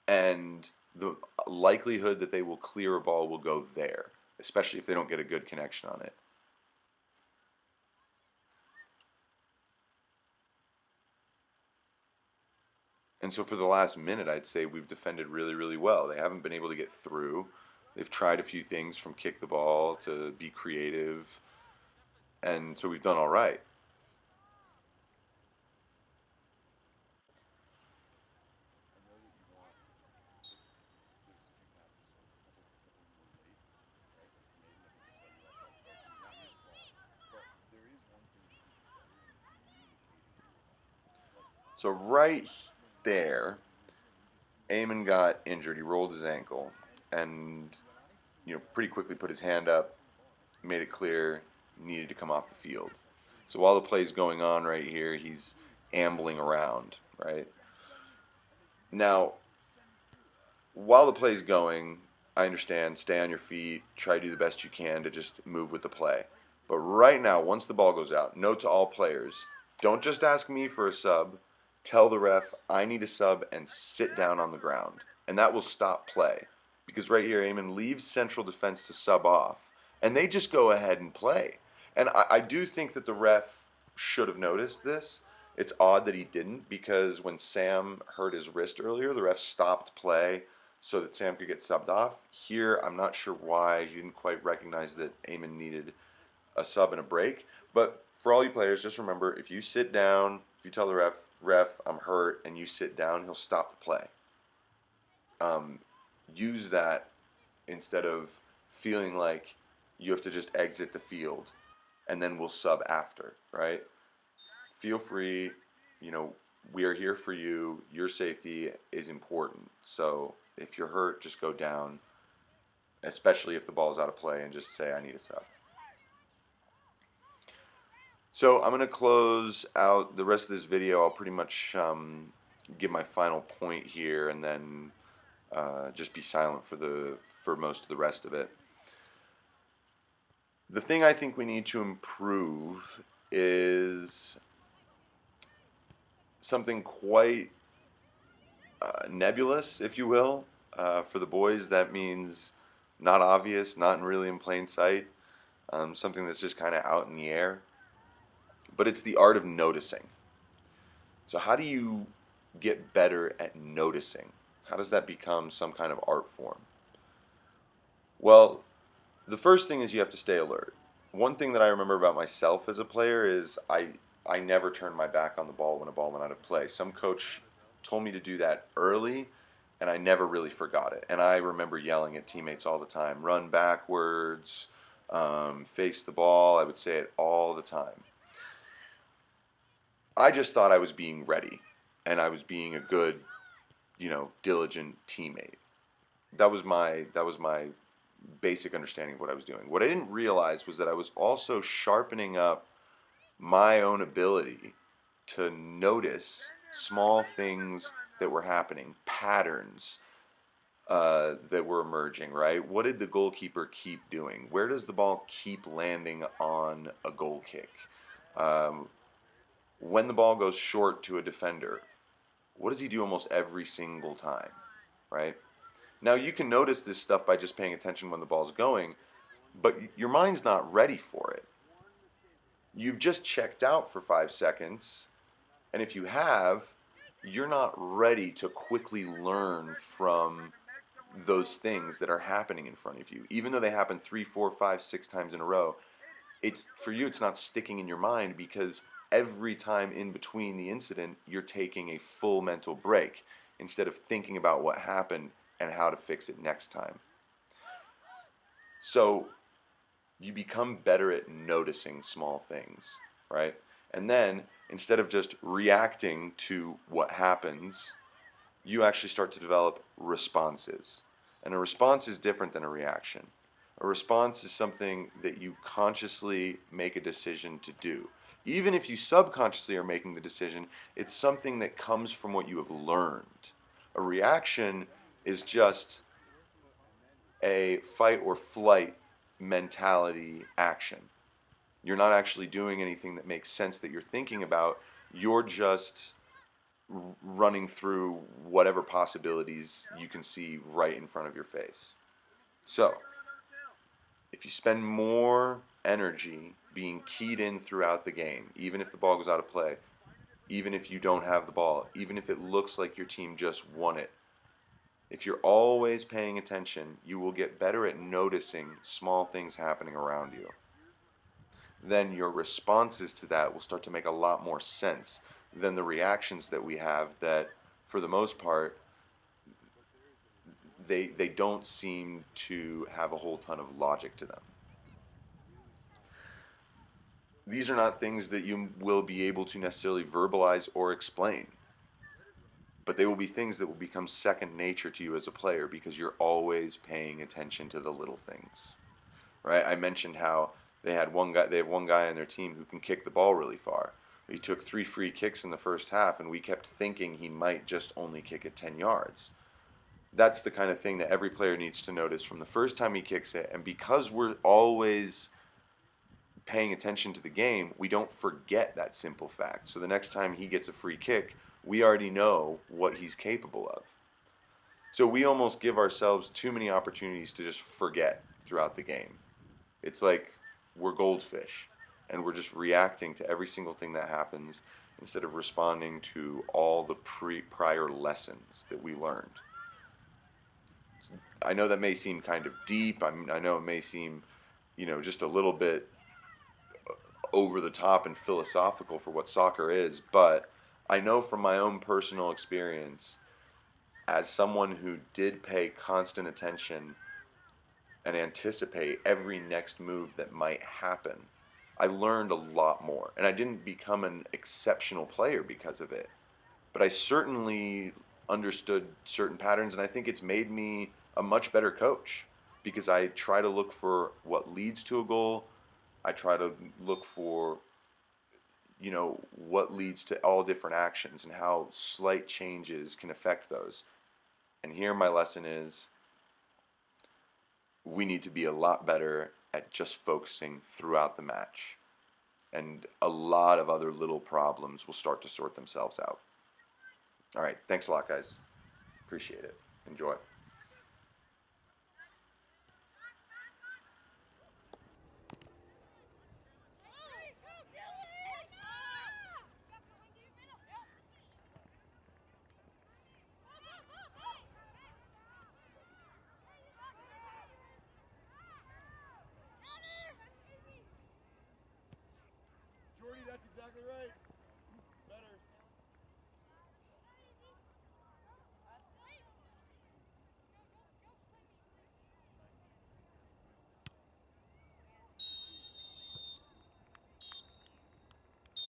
and the likelihood that they will clear a ball will go there, especially if they don't get a good connection on it. And so for the last minute, I'd say we've defended really, really well. They haven't been able to get through. They've tried a few things, from kick the ball to be creative, and so we've done all right. So right there, Eamon got injured. He rolled his ankle, and pretty quickly put his hand up, made it clear needed to come off the field. So while the play's going on right here, he's ambling around, right? Now, while the play's going, I understand, stay on your feet, try to do the best you can to just move with the play. But right now, once the ball goes out, note to all players, don't just ask me for a sub. Tell the ref I need a sub and sit down on the ground. And that will stop play. Because right here, Eamon leaves central defense to sub off, and they just go ahead and play. And I do think that the ref should have noticed this. It's odd that he didn't, because when Sam hurt his wrist earlier, the ref stopped play so that Sam could get subbed off. Here, I'm not sure why he didn't quite recognize that Eamon needed a sub and a break. But for all you players, just remember, if you sit down, if you tell the ref, I'm hurt, and you sit down, he'll stop the play. Use that instead of feeling like you have to just exit the field and then we'll sub after, right? Feel free, we are here for you. Your safety is important. So if you're hurt, just go down, especially if the ball's out of play, and just say, I need a sub. So I'm going to close out the rest of this video. I'll pretty much give my final point here, and then just be silent for most of the rest of it. The thing I think we need to improve is something quite nebulous, if you will. For the boys, that means not obvious, not really in plain sight, something that's just kind of out in the air. But it's the art of noticing. So how do you get better at noticing? How does that become some kind of art form? Well, the first thing is you have to stay alert. One thing that I remember about myself as a player is I never turned my back on the ball when a ball went out of play. Some coach told me to do that early, and I never really forgot it. And I remember yelling at teammates all the time, run backwards, face the ball. I would say it all the time. I just thought I was being ready, and I was being a good, diligent teammate. That was my basic understanding of what I was doing. What I didn't realize was that I was also sharpening up my own ability to notice small things that were happening, patterns that were emerging, right? What did the goalkeeper keep doing? Where does the ball keep landing on a goal kick? Um, when the ball goes short to a defender, what does he do almost every single time, right? Now, you can notice this stuff by just paying attention when the ball's going, but your mind's not ready for it. You've just checked out for 5 seconds, and if you have, you're not ready to quickly learn from those things that are happening in front of you. Even though they happen 3, 4, 5, 6 times in a row, it's for you, it's not sticking in your mind because every time in between the incident, you're taking a full mental break instead of thinking about what happened and how to fix it next time. So you become better at noticing small things, right? And then instead of just reacting to what happens, you actually start to develop responses. And a response is different than a reaction. A response is something that you consciously make a decision to do. Even if you subconsciously are making the decision, it's something that comes from what you have learned. A reaction is just a fight or flight mentality action. You're not actually doing anything that makes sense that you're thinking about. You're just running through whatever possibilities you can see right in front of your face. So, if you spend more energy being keyed in throughout the game, even if the ball goes out of play, even if you don't have the ball, even if it looks like your team just won it, if you're always paying attention, you will get better at noticing small things happening around you. Then your responses to that will start to make a lot more sense than the reactions that we have that, for the most part, they don't seem to have a whole ton of logic to them. These are not things that you will be able to necessarily verbalize or explain, but they will be things that will become second nature to you as a player because you're always paying attention to the little things, right? I mentioned how they have one guy on their team who can kick the ball really far. He took 3 free kicks in the first half, and we kept thinking he might just only kick it 10 yards. That's the kind of thing that every player needs to notice from the first time he kicks it, and because we're always paying attention to the game, we don't forget that simple fact. So the next time he gets a free kick, we already know what he's capable of. So we almost give ourselves too many opportunities to just forget throughout the game. It's like we're goldfish and we're just reacting to every single thing that happens instead of responding to all the prior lessons that we learned. I know that may seem kind of deep. I know it may seem, just a little bit over the top and philosophical for what soccer is, but I know from my own personal experience, as someone who did pay constant attention and anticipate every next move that might happen, I learned a lot more. And I didn't become an exceptional player because of it, but I certainly understood certain patterns, and I think it's made me a much better coach because I try to look for what leads to a goal. I try to look for, what leads to all different actions and how slight changes can affect those. And here my lesson is we need to be a lot better at just focusing throughout the match. And a lot of other little problems will start to sort themselves out. All right, thanks a lot, guys. Appreciate it. Enjoy.
Jordy, that's exactly right.